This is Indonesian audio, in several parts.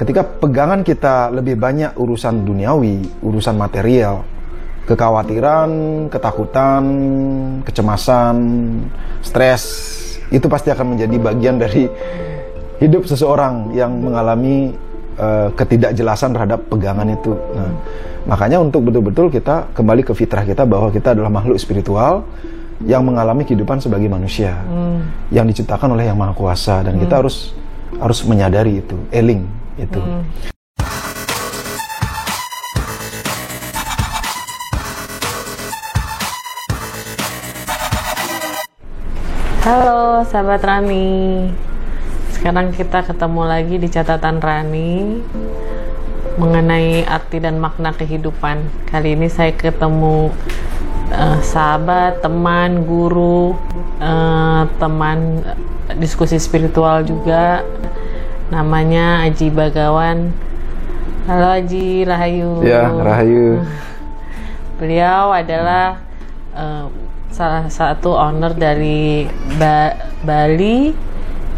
ketika pegangan kita lebih banyak urusan duniawi, urusan material, kekhawatiran, ketakutan, kecemasan, stres, itu pasti akan menjadi bagian dari hidup seseorang yang mengalami ketidakjelasan terhadap pegangan itu. Nah, makanya untuk betul-betul kita kembali ke fitrah kita bahwa kita adalah makhluk spiritual yang mengalami kehidupan sebagai manusia yang diciptakan oleh Yang Maha Kuasa, dan kita harus menyadari itu, eling itu. Halo sahabat Rani, sekarang kita ketemu lagi di catatan Rani mengenai arti dan makna kehidupan. Kali ini saya ketemu sahabat, teman, guru, teman diskusi spiritual juga, namanya Aji Bagawan. Halo Aji, Rahayu. Ya, Rahayu. Beliau adalah salah satu owner dari Bali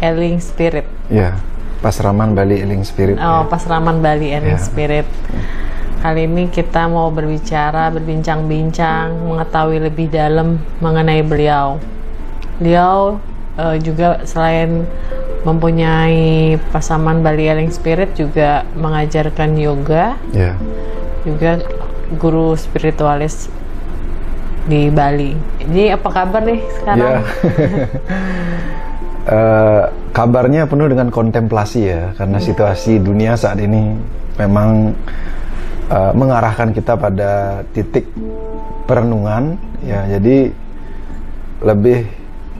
Eling Spirit. Ya, Pasraman Bali Eling Spirit. Oh, ya. Pasraman Bali Eling Spirit. Kali ini kita mau berbincang-bincang, mengetahui lebih dalam mengenai beliau. Beliau juga selain mempunyai Pasraman Bali Eling Spirit, juga mengajarkan yoga. Ya. Juga guru spiritualis di Bali. Jadi apa kabar nih sekarang? Kabarnya penuh dengan kontemplasi ya, karena situasi dunia saat ini memang mengarahkan kita pada titik perenungan ya, jadi lebih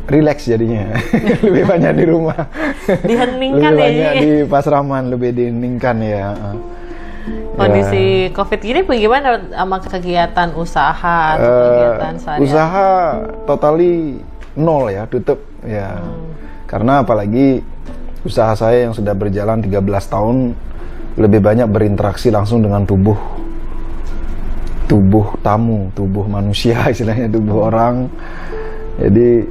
rileks jadinya. Lebih banyak di rumah, diheningkan lebih banyak di Pasraman, lebih diheningkan ya. Kondisi COVID gini bagaimana sama kegiatan usaha atau kegiatan sehari-hari? Usaha totally nol ya, tutup ya. Karena apalagi usaha saya yang sudah berjalan 13 tahun lebih banyak berinteraksi langsung dengan tubuh tamu, tubuh manusia istilahnya, tubuh orang. Jadi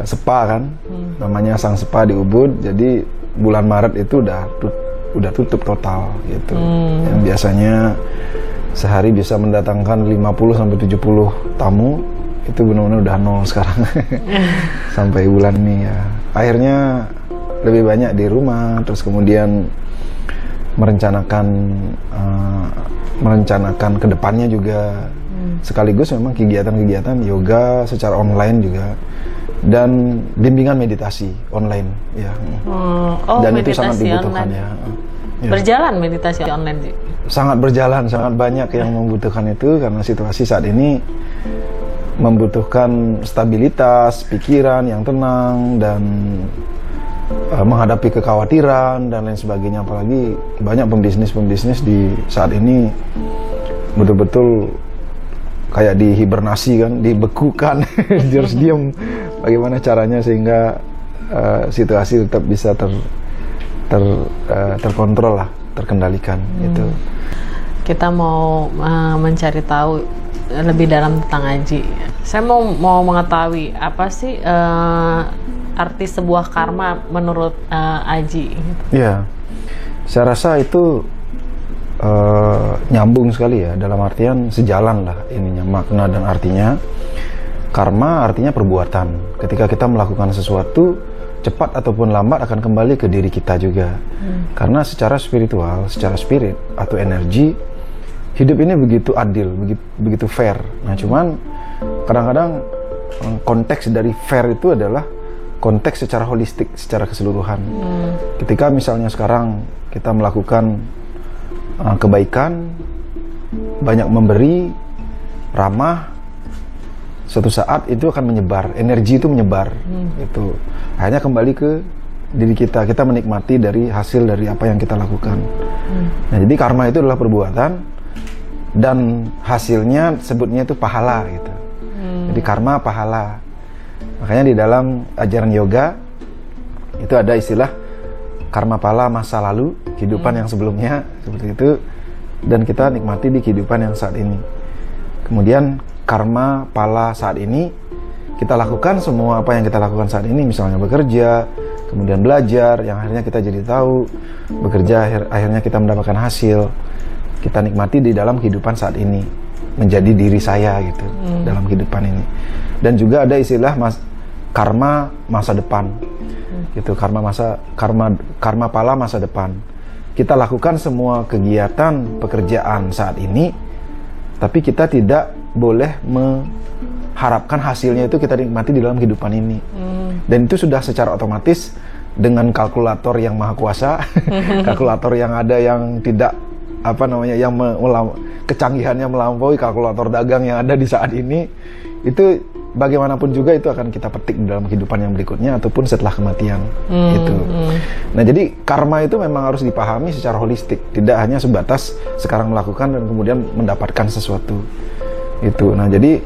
spa kan, namanya Sang Spa di Ubud. Jadi bulan Maret itu udah tutup total gitu. Yang biasanya sehari bisa mendatangkan 50 sampai 70 tamu, itu benar-benar udah nol sekarang. Sampai bulan ini ya. Akhirnya lebih banyak di rumah, terus kemudian merencanakan kedepannya juga. Sekaligus memang kegiatan-kegiatan yoga secara online juga, dan bimbingan meditasi online ya. Dan itu sangat dibutuhkan online. Ya. Berjalan meditasi online sih. Sangat berjalan, sangat banyak yang membutuhkan itu, karena situasi saat ini membutuhkan stabilitas pikiran yang tenang dan menghadapi kekhawatiran dan lain sebagainya. Apalagi banyak pembisnis di saat ini betul-betul kayak dihibernasi kan, dibekukan, harus diam. Bagaimana caranya sehingga situasi tetap bisa terkontrol lah, terkendalikan gitu. Kita mau mencari tahu lebih dalam tentang Aji. Saya mau mengetahui apa sih arti sebuah karma menurut Aji. Ya, saya rasa itu nyambung sekali ya, dalam artian sejalan lah ininya, makna dan artinya. Karma artinya perbuatan. Ketika kita melakukan sesuatu, cepat ataupun lambat akan kembali ke diri kita juga. Karena secara spiritual, secara spirit atau energi, hidup ini begitu adil, begitu fair. Nah, cuman kadang-kadang konteks dari fair itu adalah konteks secara holistik, secara keseluruhan. Ketika misalnya sekarang kita melakukan kebaikan, banyak memberi, ramah, suatu saat itu akan menyebar, energi itu menyebar. Itu hanya kembali ke diri kita menikmati dari hasil dari apa yang kita lakukan. Nah, jadi karma itu adalah perbuatan, dan hasilnya sebutnya itu pahala gitu. Jadi karma pahala. Makanya di dalam ajaran yoga itu ada istilah karma pala masa lalu, kehidupan yang sebelumnya, seperti itu, dan kita nikmati di kehidupan yang saat ini. Kemudian karma pala saat ini, kita lakukan semua apa yang kita lakukan saat ini, misalnya bekerja, kemudian belajar, yang akhirnya kita jadi tahu, bekerja, akhirnya kita mendapatkan hasil. Kita nikmati di dalam kehidupan saat ini, menjadi diri saya gitu dalam kehidupan ini. Dan juga ada istilah karma masa depan, gitu. Karma pala masa depan. Kita lakukan semua kegiatan pekerjaan saat ini, tapi kita tidak boleh mengharapkan hasilnya itu kita nikmati di dalam kehidupan ini. Dan itu sudah secara otomatis dengan kalkulator yang maha kuasa, kalkulator yang ada yang tidak yang kecanggihannya melampaui kalkulator dagang yang ada di saat ini, itu bagaimanapun juga itu akan kita petik di dalam kehidupan yang berikutnya ataupun setelah kematian. Gitu. Nah, jadi karma itu memang harus dipahami secara holistik, tidak hanya sebatas sekarang melakukan dan kemudian mendapatkan sesuatu. Itu. Nah, jadi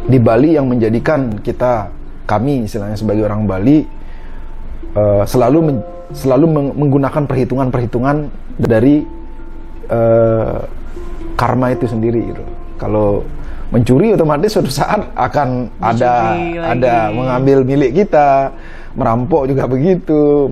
di Bali yang menjadikan kami istilahnya sebagai orang Bali selalu menggunakan perhitungan dari karma itu sendiri gitu. Kalau mencuri otomatis suatu saat akan ada mengambil milik kita, merampok juga begitu,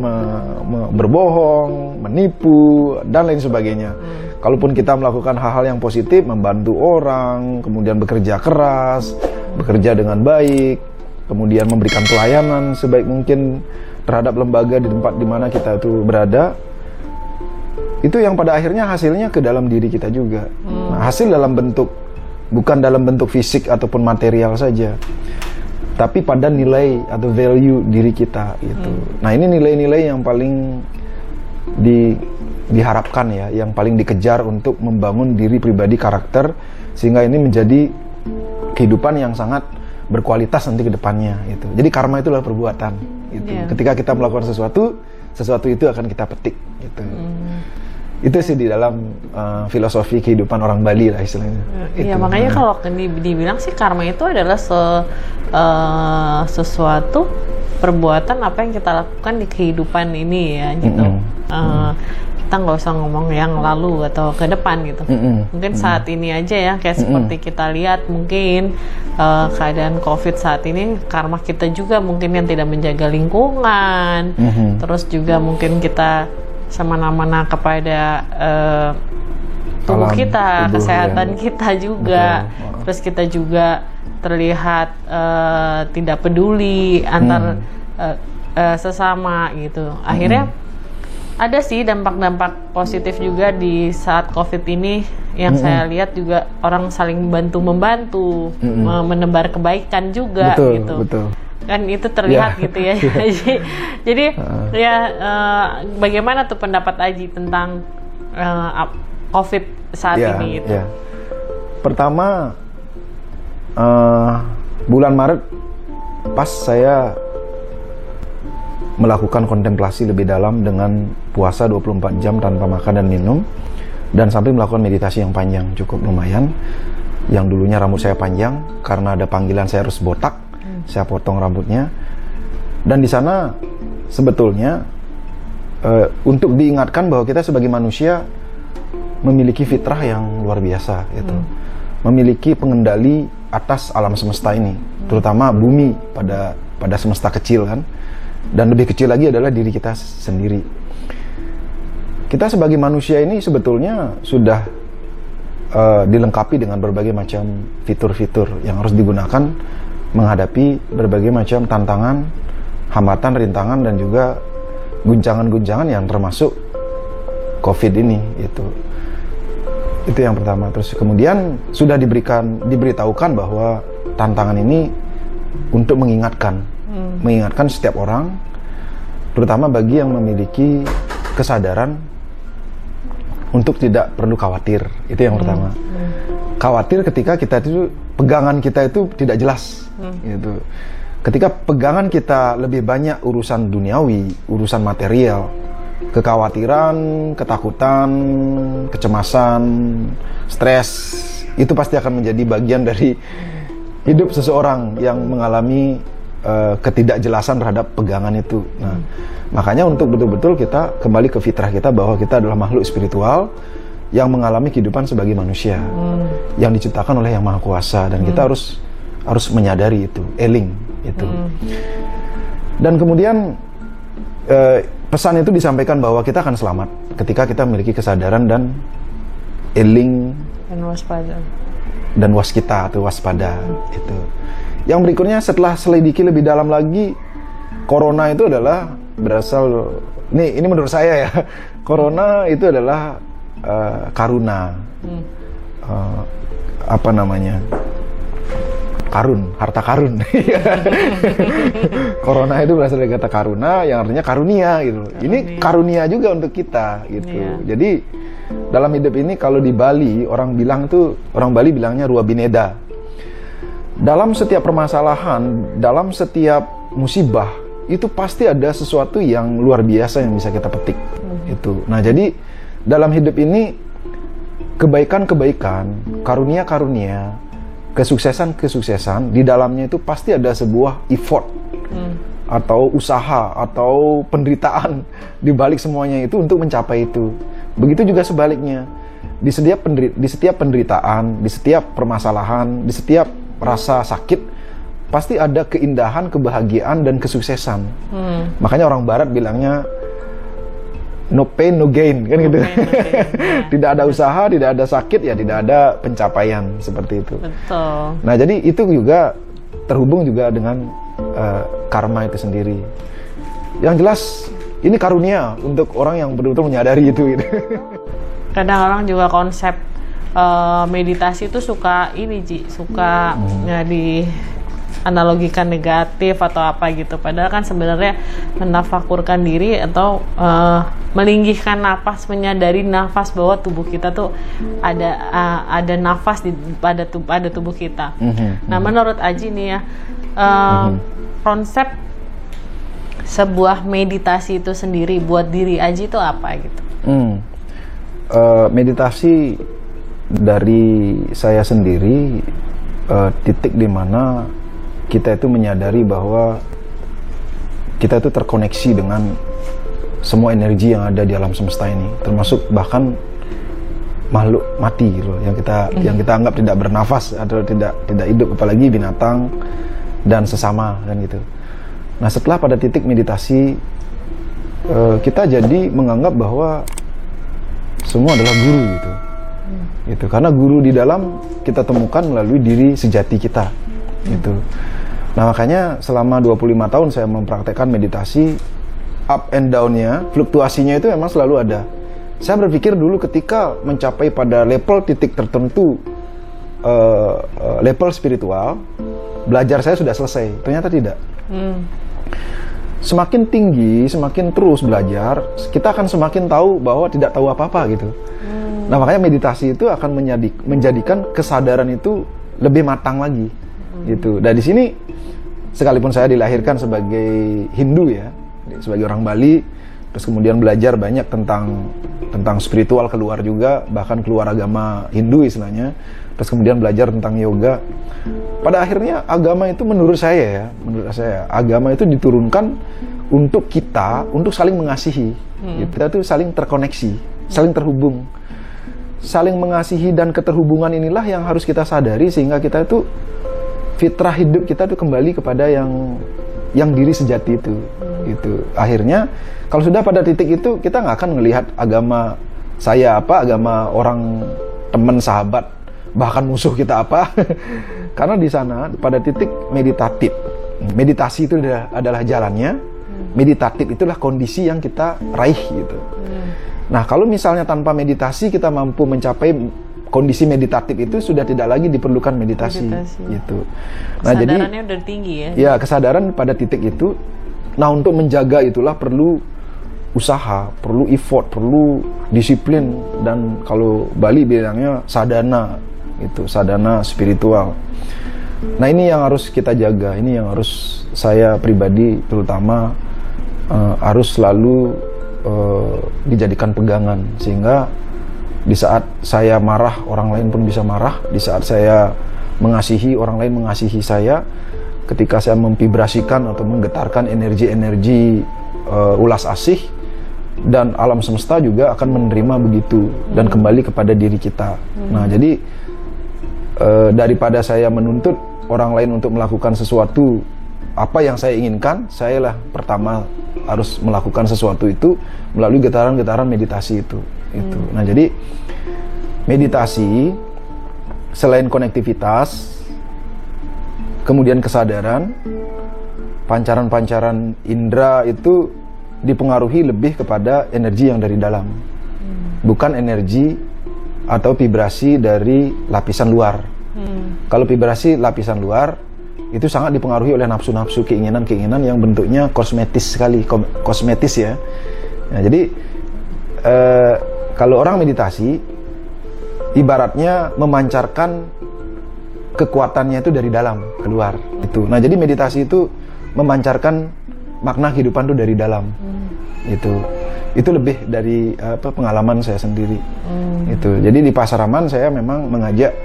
berbohong, menipu dan lain sebagainya. Kalaupun kita melakukan hal-hal yang positif, membantu orang, kemudian bekerja keras, bekerja dengan baik, kemudian memberikan pelayanan sebaik mungkin terhadap lembaga di tempat di mana kita itu berada, itu yang pada akhirnya hasilnya ke dalam diri kita juga. Nah, hasil dalam bentuk, bukan dalam bentuk fisik ataupun material saja, tapi pada nilai atau value diri kita itu. Nah, ini nilai-nilai yang paling diharapkan ya, yang paling dikejar untuk membangun diri pribadi, karakter, sehingga ini menjadi kehidupan yang sangat berkualitas nanti ke depannya itu. Jadi karma itu adalah perbuatan gitu. Ketika kita melakukan sesuatu itu akan kita petik gitu. Itu sih di dalam filosofi kehidupan orang Bali lah istilahnya. Iya, makanya kalau dibilang sih karma itu adalah sesuatu perbuatan apa yang kita lakukan di kehidupan ini ya gitu. Kita nggak usah ngomong yang lalu atau ke depan gitu. Mungkin saat ini aja ya, kayak seperti kita lihat mungkin keadaan COVID saat ini, karma kita juga mungkin yang tidak menjaga lingkungan, terus juga mungkin kita semena-mena kepada tubuh kita, kesehatan kita juga. Betul. Terus kita juga terlihat tidak peduli antar sesama gitu. Akhirnya ada sih dampak-dampak positif juga di saat COVID ini yang saya lihat juga, orang saling bantu-membantu, menebar kebaikan juga. Betul, gitu. Betul. Kan itu terlihat gitu ya. Jadi bagaimana tuh pendapat Aji tentang COVID saat ini itu? Pertama, bulan Maret pas saya melakukan kontemplasi lebih dalam dengan puasa 24 jam tanpa makan dan minum, dan sampai melakukan meditasi yang panjang, cukup lumayan. Yang dulunya rambut saya panjang, karena ada panggilan saya harus botak, saya potong rambutnya. Dan di sana sebetulnya untuk diingatkan bahwa kita sebagai manusia memiliki fitrah yang luar biasa gitu. Memiliki pengendali atas alam semesta ini, terutama bumi pada semesta kecil kan. Dan lebih kecil lagi adalah diri kita sendiri. Kita sebagai manusia ini sebetulnya sudah dilengkapi dengan berbagai macam fitur-fitur yang harus digunakan menghadapi berbagai macam tantangan, hambatan, rintangan, dan juga guncangan-guncangan yang termasuk COVID ini. Itu yang pertama. Terus kemudian sudah diberitahukan bahwa tantangan ini untuk mengingatkan setiap orang, terutama bagi yang memiliki kesadaran untuk tidak perlu khawatir. Itu yang pertama. Khawatir ketika kita itu, pegangan kita itu tidak jelas. Gitu. Ketika pegangan kita lebih banyak urusan duniawi, urusan material, kekhawatiran, ketakutan, kecemasan, stres, itu pasti akan menjadi bagian dari hidup seseorang yang mengalami ketidakjelasan terhadap pegangan itu. Nah, makanya untuk betul-betul kita kembali ke fitrah kita bahwa kita adalah makhluk spiritual yang mengalami kehidupan sebagai manusia yang diciptakan oleh Yang Maha Kuasa, dan kita harus menyadari itu, eling itu. Dan kemudian pesan itu disampaikan bahwa kita akan selamat ketika kita memiliki kesadaran dan eling Dan waspada. dan waskita atau waspada itu. Yang berikutnya setelah selidiki lebih dalam lagi, corona itu adalah berasal, ini menurut saya ya, corona itu adalah karuna, apa namanya, karun, harta karun. Corona itu berasal dari kata karuna yang artinya karunia gitu. Ini karunia juga untuk kita gitu. Iya. Jadi dalam hidup ini kalau di Bali orang Bali bilangnya Rua Bineda. Dalam setiap permasalahan, dalam setiap musibah itu pasti ada sesuatu yang luar biasa yang bisa kita petik. Itu. Nah, jadi dalam hidup ini kebaikan-kebaikan, karunia-karunia, kesuksesan-kesuksesan di dalamnya itu pasti ada sebuah effort atau usaha atau penderitaan di balik semuanya itu untuk mencapai itu. Begitu juga sebaliknya. Di setiap penderitaan, di setiap permasalahan, di setiap rasa sakit pasti ada keindahan, kebahagiaan dan kesuksesan. Makanya orang barat bilangnya no pain no gain kan gitu. Tidak ada usaha, tidak ada sakit, ya tidak ada pencapaian seperti itu. Betul. Nah, jadi itu juga terhubung juga dengan karma itu sendiri. Yang jelas ini karunia untuk orang yang betul-betul menyadari itu gitu. Kadang orang juga konsep meditasi itu suka di analogikan negatif atau apa gitu. Padahal kan sebenarnya menafakurkan diri atau melinggihkan nafas, menyadari nafas bahwa tubuh kita tuh ada nafas pada tubuh kita. Nah, menurut Aji nih ya, konsep sebuah meditasi itu sendiri buat diri Aji itu apa gitu? Meditasi dari saya sendiri titik di mana kita itu menyadari bahwa kita itu terkoneksi dengan semua energi yang ada di alam semesta ini, termasuk bahkan makhluk mati gitu, yang kita anggap tidak bernafas atau tidak hidup, apalagi binatang dan sesama kan gitu. Nah, setelah pada titik meditasi kita jadi menganggap bahwa semua adalah guru gitu. Gitu. Karena guru di dalam kita temukan melalui diri sejati kita gitu. Nah, makanya selama 25 tahun saya mempraktekkan meditasi, up and down-nya, fluktuasinya itu memang selalu ada. Saya berpikir dulu ketika mencapai pada level titik tertentu, level spiritual, belajar saya sudah selesai. Ternyata tidak. Semakin tinggi, semakin terus belajar, kita akan semakin tahu bahwa tidak tahu apa-apa gitu. Nah, makanya meditasi itu akan menjadikan kesadaran itu lebih matang lagi gitu. Dan di sini sekalipun saya dilahirkan sebagai Hindu ya, sebagai orang Bali, terus kemudian belajar banyak tentang spiritual keluar juga, bahkan keluar agama Hindu istilahnya, terus kemudian belajar tentang yoga. Pada akhirnya agama itu menurut saya agama itu diturunkan untuk kita untuk saling mengasihi. Gitu. Kita tuh saling terkoneksi, saling terhubung. Saling mengasihi dan keterhubungan inilah yang harus kita sadari sehingga kita itu fitrah hidup kita itu kembali kepada yang diri sejati itu. Gitu. Akhirnya kalau sudah pada titik itu kita nggak akan melihat agama saya apa, agama orang teman sahabat bahkan musuh kita apa. Karena di sana pada titik meditatif, meditasi itu adalah jalannya, meditatif itulah kondisi yang kita raih gitu. Nah, kalau misalnya tanpa meditasi kita mampu mencapai kondisi meditatif itu sudah tidak lagi diperlukan meditasi. Gitu. Nah, kesadarannya udah tinggi ya. Ya, kesadaran pada titik itu. Nah, untuk menjaga itulah perlu usaha, perlu effort, perlu disiplin, dan kalau Bali bilangnya sadhana, itu sadhana spiritual. Nah, ini yang harus kita jaga, ini yang harus saya pribadi terutama harus selalu dijadikan pegangan, sehingga di saat saya marah orang lain pun bisa marah, di saat saya mengasihi orang lain mengasihi saya, ketika saya memvibrasikan atau menggetarkan energi-energi ulas asih, dan alam semesta juga akan menerima begitu dan kembali kepada diri kita. Nah, jadi daripada saya menuntut orang lain untuk melakukan sesuatu apa yang saya inginkan, saya lah pertama harus melakukan sesuatu itu melalui getaran-getaran meditasi itu. Nah, jadi meditasi selain konektivitas, kemudian kesadaran, pancaran-pancaran indera itu dipengaruhi lebih kepada energi yang dari dalam, bukan energi atau vibrasi dari lapisan luar. Kalau vibrasi lapisan luar itu sangat dipengaruhi oleh nafsu-nafsu, keinginan-keinginan yang bentuknya kosmetis sekali, kosmetis ya. Nah, jadi kalau orang meditasi ibaratnya memancarkan kekuatannya itu dari dalam keluar itu. Nah, jadi meditasi itu memancarkan makna kehidupan itu dari dalam. Itu lebih dari pengalaman saya sendiri. Jadi di Pasaraman saya memang mengajak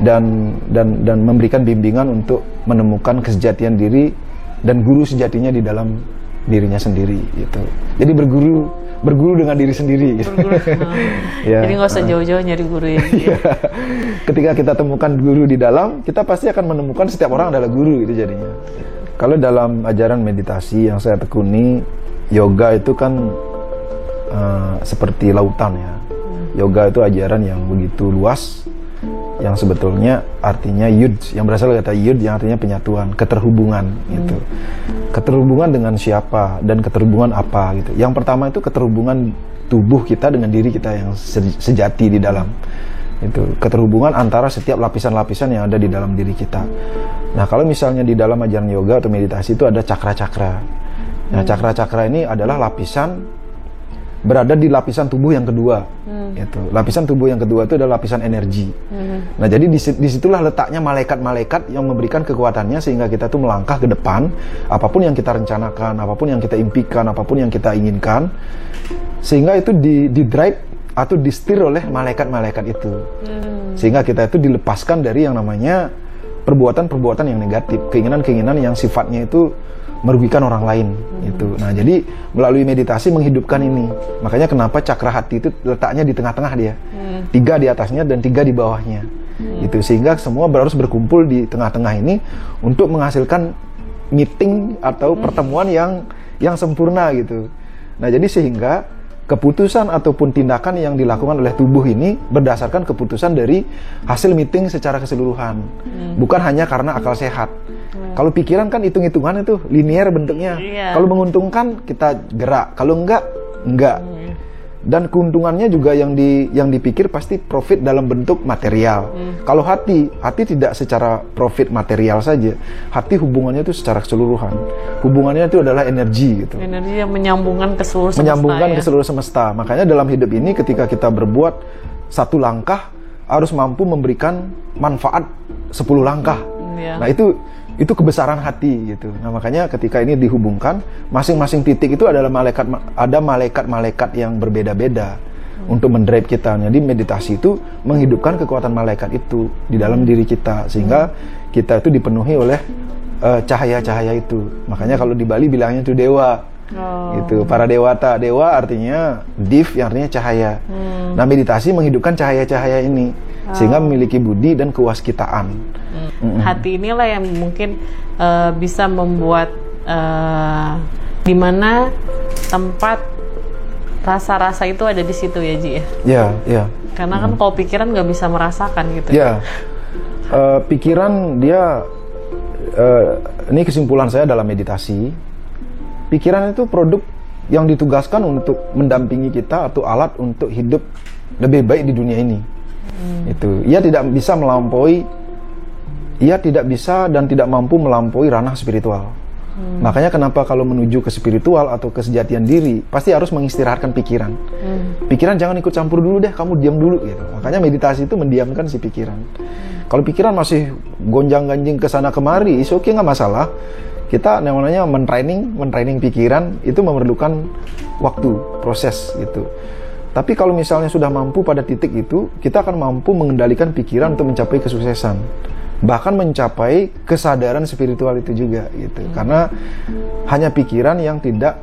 dan memberikan bimbingan untuk menemukan kesejatian diri dan guru sejatinya di dalam dirinya sendiri gitu. Jadi berguru dengan diri sendiri gitu. Ya. Jadi nggak usah jauh-jauh nyari guru ya. Ketika kita temukan guru di dalam, kita pasti akan menemukan setiap orang adalah guru itu jadinya. Kalau dalam ajaran meditasi yang saya tekuni, yoga itu kan seperti lautan ya. Yoga itu ajaran yang begitu luas, yang sebetulnya artinya yud, yang berasal dari kata yud yang artinya penyatuan, keterhubungan gitu. Keterhubungan dengan siapa dan keterhubungan apa gitu. Yang pertama itu keterhubungan tubuh kita dengan diri kita yang sejati di dalam. Itu keterhubungan antara setiap lapisan-lapisan yang ada di dalam diri kita. Nah, kalau misalnya di dalam ajaran yoga atau meditasi itu ada cakra-cakra. Nah, cakra-cakra ini adalah lapisan berada di lapisan tubuh yang kedua. Lapisan tubuh yang kedua itu adalah lapisan energi. Nah, jadi disitulah letaknya malaikat-malaikat yang memberikan kekuatannya sehingga kita tuh melangkah ke depan, apapun yang kita rencanakan, apapun yang kita impikan, apapun yang kita inginkan, sehingga itu di drive atau disetir oleh malaikat-malaikat itu. Sehingga kita itu dilepaskan dari yang namanya perbuatan-perbuatan yang negatif, keinginan-keinginan yang sifatnya itu merugikan orang lain gitu. Nah, jadi melalui meditasi menghidupkan ini. Makanya kenapa cakra hati itu letaknya di tengah-tengah dia. 3 di atasnya dan 3 di bawahnya. Gitu. Sehingga semua harus berkumpul di tengah-tengah ini untuk menghasilkan meeting atau pertemuan yang sempurna gitu. Nah, jadi sehingga keputusan ataupun tindakan yang dilakukan oleh tubuh ini berdasarkan keputusan dari hasil meeting secara keseluruhan. Bukan hanya karena akal sehat. Kalau pikiran kan hitung-hitungan itu linear bentuknya. Kalau menguntungkan kita gerak, kalau enggak. Dan keuntungannya juga yang dipikir pasti profit dalam bentuk material. Kalau hati tidak secara profit material saja. Hati hubungannya itu secara keseluruhan. Hubungannya itu adalah energi gitu. Energi yang menyambungkan ke seluruh semesta. Menyambungkan ke seluruh semesta. Makanya dalam hidup ini ketika kita berbuat satu langkah harus mampu memberikan manfaat 10 langkah. Nah, itu kebesaran hati gitu. Nah, makanya ketika ini dihubungkan, masing-masing titik itu adalah malaikat-malaikat yang berbeda-beda untuk mendrive kita. Jadi meditasi itu menghidupkan kekuatan malaikat itu di dalam diri kita sehingga kita itu dipenuhi oleh cahaya-cahaya itu. Makanya kalau di Bali bilangnya itu dewa. Gitu. Para dewata, dewa artinya div yang artinya cahaya. Nah, meditasi menghidupkan cahaya-cahaya ini sehingga memiliki budi dan kewaskitaan. Hati inilah yang mungkin bisa membuat di mana tempat rasa-rasa itu ada di situ ya, Ji ya. Iya. Karena kan kalau pikiran nggak bisa merasakan gitu. Iya. Pikiran dia ini kesimpulan saya dalam meditasi. Pikiran itu produk yang ditugaskan untuk mendampingi kita atau alat untuk hidup lebih baik di dunia ini. Itu. Ia tidak bisa dan tidak mampu melampaui ranah spiritual. Makanya kenapa kalau menuju ke spiritual atau kesejatian diri pasti harus mengistirahatkan pikiran. Pikiran jangan ikut campur dulu deh, kamu diam dulu gitu. Makanya meditasi itu mendiamkan si pikiran. Kalau pikiran masih gonjang-ganjing ke sana kemari, is okay, nggak masalah. Kita namanya mentraining pikiran itu memerlukan waktu, proses gitu. Tapi kalau misalnya sudah mampu pada titik itu, kita akan mampu mengendalikan pikiran untuk mencapai kesuksesan. Bahkan mencapai kesadaran spiritual itu juga gitu. Karena hanya pikiran yang tidak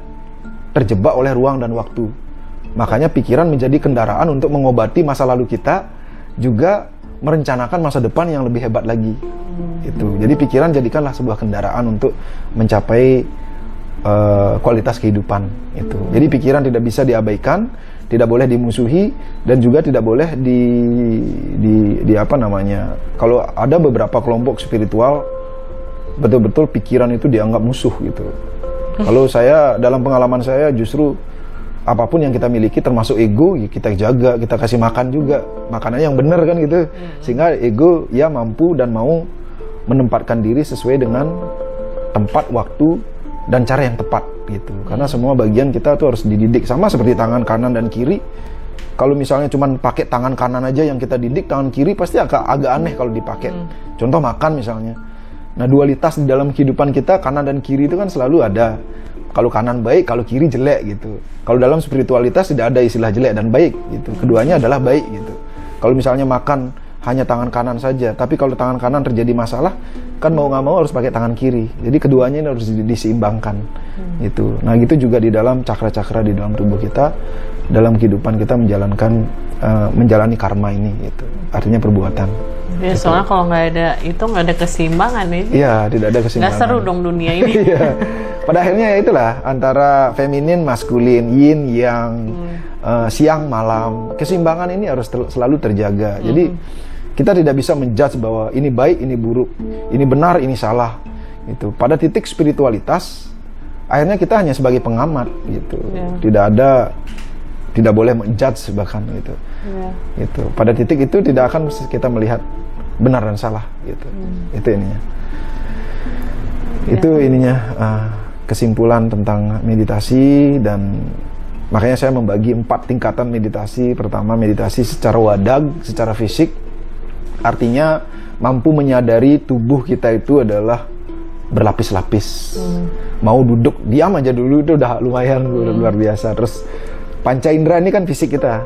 terjebak oleh ruang dan waktu. Makanya pikiran menjadi kendaraan untuk mengobati masa lalu kita, juga merencanakan masa depan yang lebih hebat lagi. Itu. Jadi pikiran jadikanlah sebuah kendaraan untuk mencapai kualitas kehidupan itu. Jadi pikiran tidak bisa diabaikan, tidak boleh dimusuhi, dan juga tidak boleh di apa namanya. Kalau ada beberapa kelompok spiritual betul-betul pikiran itu dianggap musuh gitu. Kalau saya, dalam pengalaman saya, justru apapun yang kita miliki termasuk ego, ya kita jaga, kita kasih makan juga, makanannya yang benar kan gitu. Sehingga ego ya mampu dan mau menempatkan diri sesuai dengan tempat, waktu, dan cara yang tepat gitu. Karena semua bagian kita tuh harus dididik, sama seperti tangan kanan dan kiri. Kalau misalnya cuma pakai tangan kanan aja yang kita didik, tangan kiri pasti agak aneh kalau dipakai. Contoh makan misalnya. Nah, dualitas di dalam kehidupan kita, kanan dan kiri itu kan selalu ada. Kalau kanan baik, kalau kiri jelek gitu. Kalau dalam spiritualitas tidak ada istilah jelek dan baik gitu. Keduanya adalah baik gitu. Kalau misalnya makan hanya tangan kanan saja, tapi kalau tangan kanan terjadi masalah, kan mau nggak mau harus pakai tangan kiri. Jadi keduanya ini harus diseimbangkan gitu. Nah, gitu juga di dalam cakra-cakra di dalam tubuh kita, dalam kehidupan kita menjalani karma ini gitu. Artinya perbuatan. Ya, gitu. Soalnya kalau nggak ada keseimbangan ya. Iya, tidak ada keseimbangan. Nggak seru dong dunia ini. Iya. Pada akhirnya ya itulah, antara feminin, maskulin, yin, yang, siang, malam. Keseimbangan ini harus selalu terjaga. Jadi kita tidak bisa menjudge bahwa ini baik, ini buruk, ini benar, ini salah. Gitu. Pada titik spiritualitas, akhirnya kita hanya sebagai pengamat gitu. Tidak boleh menjudge bahkan gitu. Gitu. Pada titik itu tidak akan kita melihat benar dan salah gitu. Itu ininya. Itu ininya kesimpulan tentang meditasi, dan makanya saya membagi 4 tingkatan meditasi. Pertama, meditasi secara wadag, secara fisik. Artinya mampu menyadari tubuh kita itu adalah berlapis-lapis. Mau duduk diam aja dulu itu udah lumayan luar biasa. Terus panca indera ini kan fisik kita.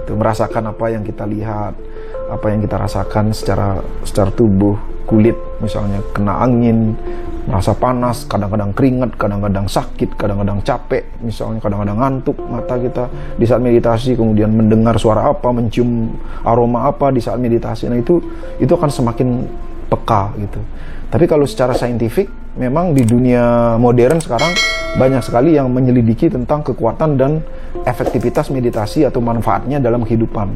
Itu merasakan apa yang kita lihat, apa yang kita rasakan secara tubuh, kulit misalnya kena angin, merasa panas, kadang-kadang keringat, kadang-kadang sakit, kadang-kadang capek, misalnya kadang-kadang ngantuk mata kita di saat meditasi, kemudian mendengar suara apa, mencium aroma apa di saat meditasi. Nah itu akan semakin peka gitu. Tapi kalau secara saintifik, memang di dunia modern sekarang banyak sekali yang menyelidiki tentang kekuatan dan efektivitas meditasi atau manfaatnya dalam kehidupan.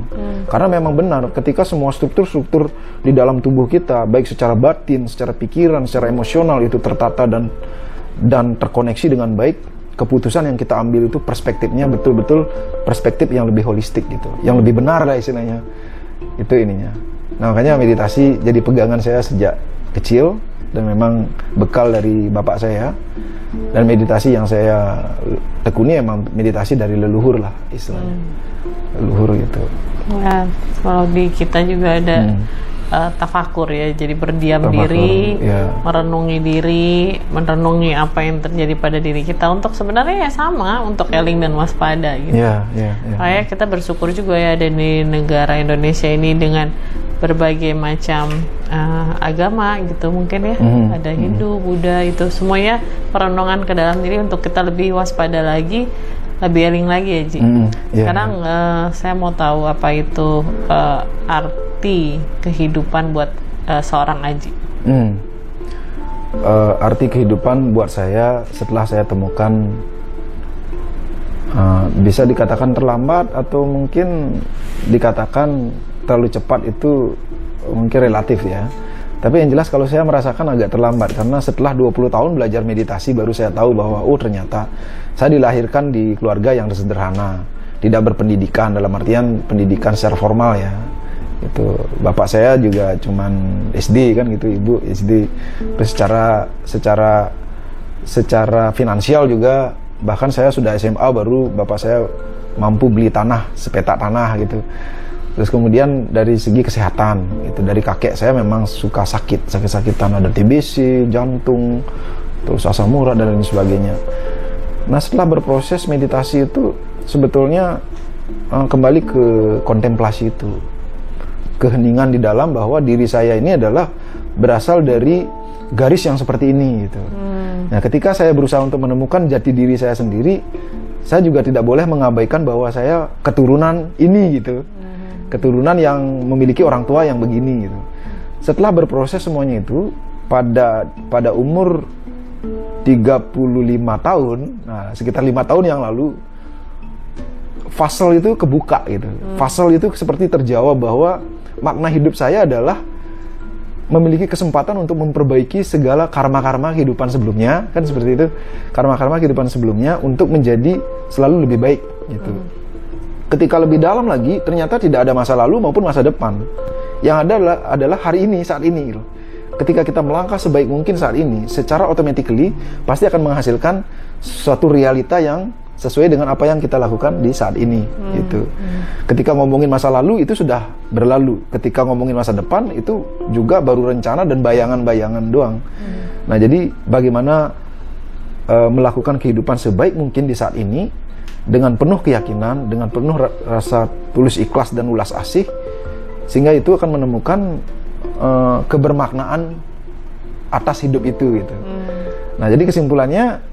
Karena memang benar, ketika semua struktur-struktur di dalam tubuh kita, baik secara batin, secara pikiran, secara emosional itu tertata dan terkoneksi dengan baik, keputusan yang kita ambil itu perspektifnya betul-betul perspektif yang lebih holistik gitu, yang lebih benar lah istilahnya. Itu ininya. Nah, makanya meditasi jadi pegangan saya sejak kecil, dan memang bekal dari bapak saya. Dan meditasi yang saya tekuni emang meditasi dari leluhur lah istilahnya. Leluhur gitu. Ya, kalau di kita juga ada tafakur ya, jadi berdiam diri, merenungi diri, merenungi apa yang terjadi pada diri kita, untuk sebenarnya ya sama, untuk eling dan waspada gitu. Kayak kita bersyukur juga ya ada di negara Indonesia ini dengan berbagai macam agama gitu mungkin ya. Ada Hindu, Buddha, itu semuanya perenungan ke dalam diri untuk kita lebih waspada lagi, lebih eling lagi ya Ji. Sekarang saya mau tahu apa itu arti kehidupan buat seorang Aji. Arti kehidupan buat saya setelah saya temukan, bisa dikatakan terlambat atau mungkin dikatakan terlalu cepat, itu mungkin relatif ya. Tapi yang jelas kalau saya merasakan agak terlambat, karena setelah 20 tahun belajar meditasi baru saya tahu bahwa ternyata saya dilahirkan di keluarga yang sederhana, tidak berpendidikan, dalam artian pendidikan secara formal ya. Itu bapak saya juga cuman SD kan gitu, ibu SD. Terus secara finansial juga, bahkan saya sudah SMA baru bapak saya mampu beli tanah, sepetak tanah gitu. Terus kemudian dari segi kesehatan, itu dari kakek saya memang suka sakit-sakitan, ada TBC, jantung, terus asam urat dan lain sebagainya. Nah, setelah berproses meditasi itu sebetulnya kembali ke kontemplasi itu, keheningan di dalam bahwa diri saya ini adalah berasal dari garis yang seperti ini gitu. Nah, ketika saya berusaha untuk menemukan jati diri saya sendiri, saya juga tidak boleh mengabaikan bahwa saya keturunan ini gitu. Keturunan yang memiliki orang tua yang begini gitu. Setelah berproses semuanya itu, pada umur 35 tahun, nah sekitar 5 tahun yang lalu, fase itu kebuka gitu. Fase itu seperti terjawab bahwa makna hidup saya adalah memiliki kesempatan untuk memperbaiki segala karma-karma kehidupan sebelumnya, kan seperti itu. Karma-karma kehidupan sebelumnya untuk menjadi selalu lebih baik gitu. Ketika lebih dalam lagi, ternyata tidak ada masa lalu maupun masa depan. Yang ada adalah hari ini, saat ini gitu. Ketika kita melangkah sebaik mungkin saat ini, secara automatically pasti akan menghasilkan suatu realita yang sesuai dengan apa yang kita lakukan di saat ini gitu. Ketika ngomongin masa lalu itu sudah berlalu. Ketika ngomongin masa depan itu juga baru rencana dan bayangan-bayangan doang. Nah, jadi bagaimana melakukan kehidupan sebaik mungkin di saat ini dengan penuh keyakinan, dengan penuh rasa tulus ikhlas dan ulas asih, sehingga itu akan menemukan kebermaknaan atas hidup itu gitu. Nah, jadi kesimpulannya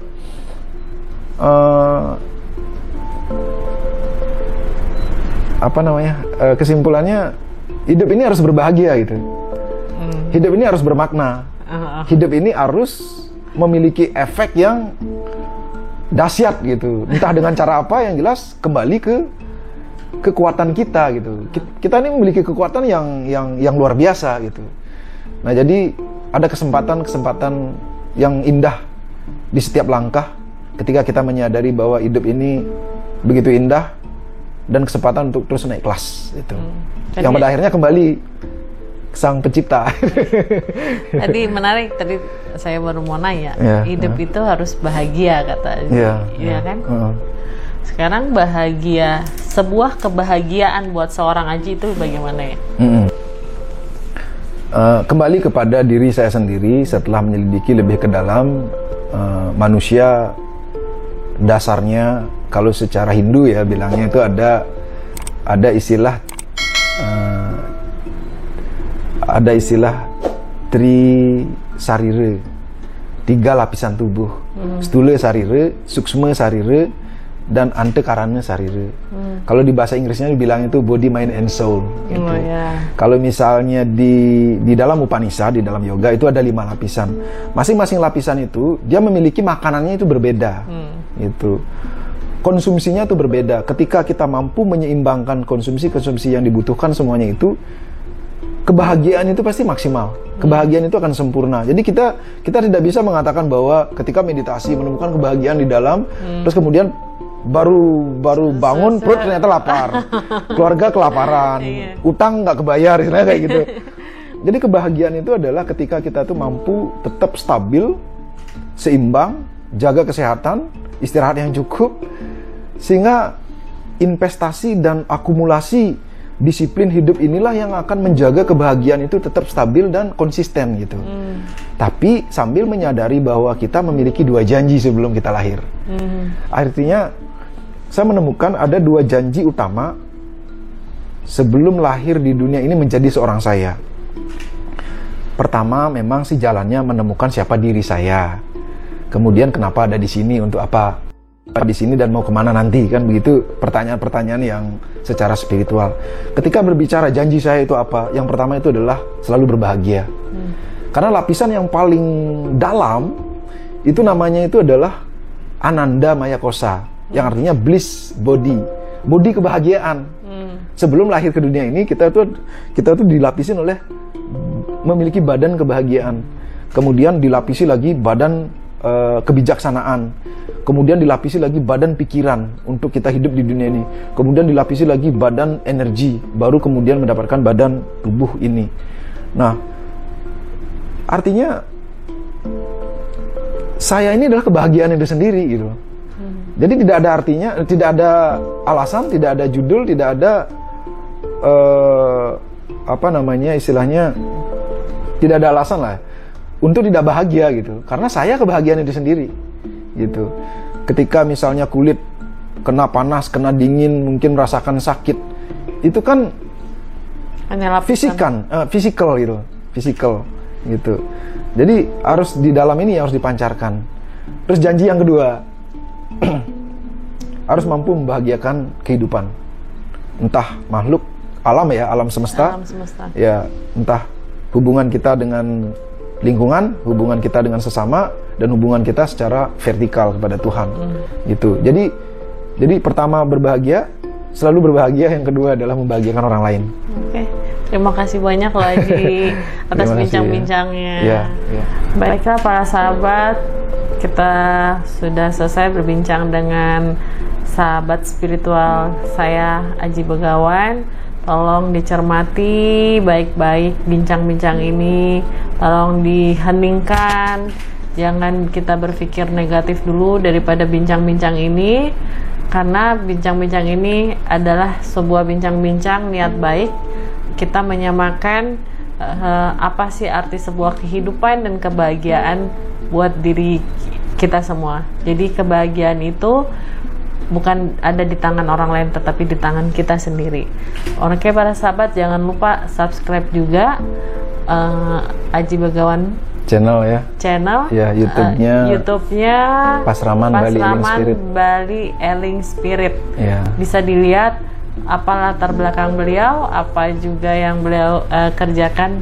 kesimpulannya hidup ini harus berbahagia gitu. Hidup ini harus bermakna. Hidup ini harus memiliki efek yang dahsyat gitu. Entah dengan cara apa, yang jelas kembali ke kekuatan kita gitu. Kita ini memiliki kekuatan yang luar biasa gitu. Nah, jadi ada kesempatan yang indah di setiap langkah ketika kita menyadari bahwa hidup ini begitu indah dan kesempatan untuk terus naik kelas itu. Yang pada akhirnya kembali sang pencipta. Tadi menarik, tadi saya baru mau nanya, hidup itu harus bahagia katanya. Iya kan? Sekarang bahagia, sebuah kebahagiaan buat seorang Aji itu bagaimana ya? Kembali kepada diri saya sendiri setelah menyelidiki lebih ke dalam. Manusia dasarnya, kalau secara Hindu ya bilangnya itu ada istilah tri sarire, 3 lapisan tubuh. Stula sarire, suksma sarire, dan antekarana sarire. Kalau di bahasa Inggrisnya dibilang itu body, mind, and soul gitu. Kalau misalnya di dalam Upanishad, di dalam yoga itu ada 5 lapisan. Masing-masing lapisan itu dia memiliki makanannya itu berbeda gitu. Konsumsinya itu berbeda. Ketika kita mampu menyeimbangkan konsumsi yang dibutuhkan semuanya itu, kebahagiaan itu pasti maksimal. Kebahagiaan itu akan sempurna. Jadi kita tidak bisa mengatakan bahwa ketika meditasi menemukan kebahagiaan di dalam, terus kemudian baru bangun perut ternyata lapar, keluarga kelaparan, utang nggak kebayar, istilahnya kayak gitu. Jadi kebahagiaan itu adalah ketika kita tuh mampu tetap stabil, seimbang, jaga kesehatan, istirahat yang cukup, sehingga investasi dan akumulasi disiplin hidup inilah yang akan menjaga kebahagiaan itu tetap stabil dan konsisten gitu. Tapi sambil menyadari bahwa kita memiliki 2 janji sebelum kita lahir. Artinya saya menemukan ada 2 janji utama sebelum lahir di dunia ini menjadi seorang saya. Pertama, memang sih jalannya menemukan siapa diri saya. Kemudian kenapa ada di sini, untuk apa di sini, dan mau kemana nanti, kan begitu pertanyaan-pertanyaan yang secara spiritual. Ketika berbicara janji saya itu apa, yang pertama itu adalah selalu berbahagia. Karena lapisan yang paling dalam itu namanya itu adalah Ananda Maya Kosa, yang artinya bliss body kebahagiaan. Sebelum lahir ke dunia ini kita tuh dilapisin oleh memiliki badan kebahagiaan, kemudian dilapisi lagi badan kebijaksanaan, kemudian dilapisi lagi badan pikiran untuk kita hidup di dunia ini, kemudian dilapisi lagi badan energi, baru kemudian mendapatkan badan tubuh ini. Nah, artinya saya ini adalah kebahagiaan itu sendiri gitu. Jadi tidak ada artinya, tidak ada alasan, tidak ada judul, tidak ada istilahnya tidak ada alasan lah untuk tidak bahagia gitu. Karena saya kebahagiaan itu sendiri gitu. Ketika misalnya kulit kena panas, kena dingin, mungkin merasakan sakit, itu kan fisikal gitu. Jadi harus di dalam ini harus dipancarkan. Terus janji yang kedua, harus mampu membahagiakan kehidupan, entah makhluk alam ya, alam semesta. Ya, entah hubungan kita dengan lingkungan, hubungan kita dengan sesama, dan hubungan kita secara vertikal kepada Tuhan. Gitu. Jadi pertama berbahagia, selalu berbahagia. Yang kedua adalah membahagiakan orang lain. Oke. Terima kasih banyak loh Aji atas bincang-bincangnya. Ya. Baiklah para sahabat, kita sudah selesai berbincang dengan sahabat spiritual saya, Aji Begawan. Tolong dicermati baik-baik bincang-bincang ini, tolong diheningkan, jangan kita berpikir negatif dulu daripada bincang-bincang ini, karena bincang-bincang ini adalah sebuah bincang-bincang niat baik. Kita menyamakan apa sih arti sebuah kehidupan dan kebahagiaan buat diri kita semua. Jadi kebahagiaan itu bukan ada di tangan orang lain, tetapi di tangan kita sendiri. Oke para sahabat, jangan lupa subscribe juga Aji Begawan channel ya, YouTube-nya Pasraman Bali Eling Spirit. Ya. Bisa dilihat apa latar belakang beliau, apa juga yang beliau kerjakan.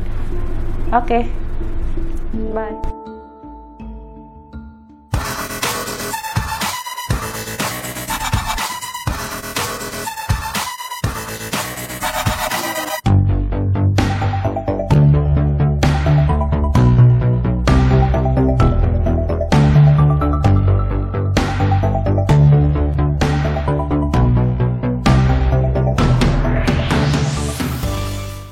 Oke. Bye.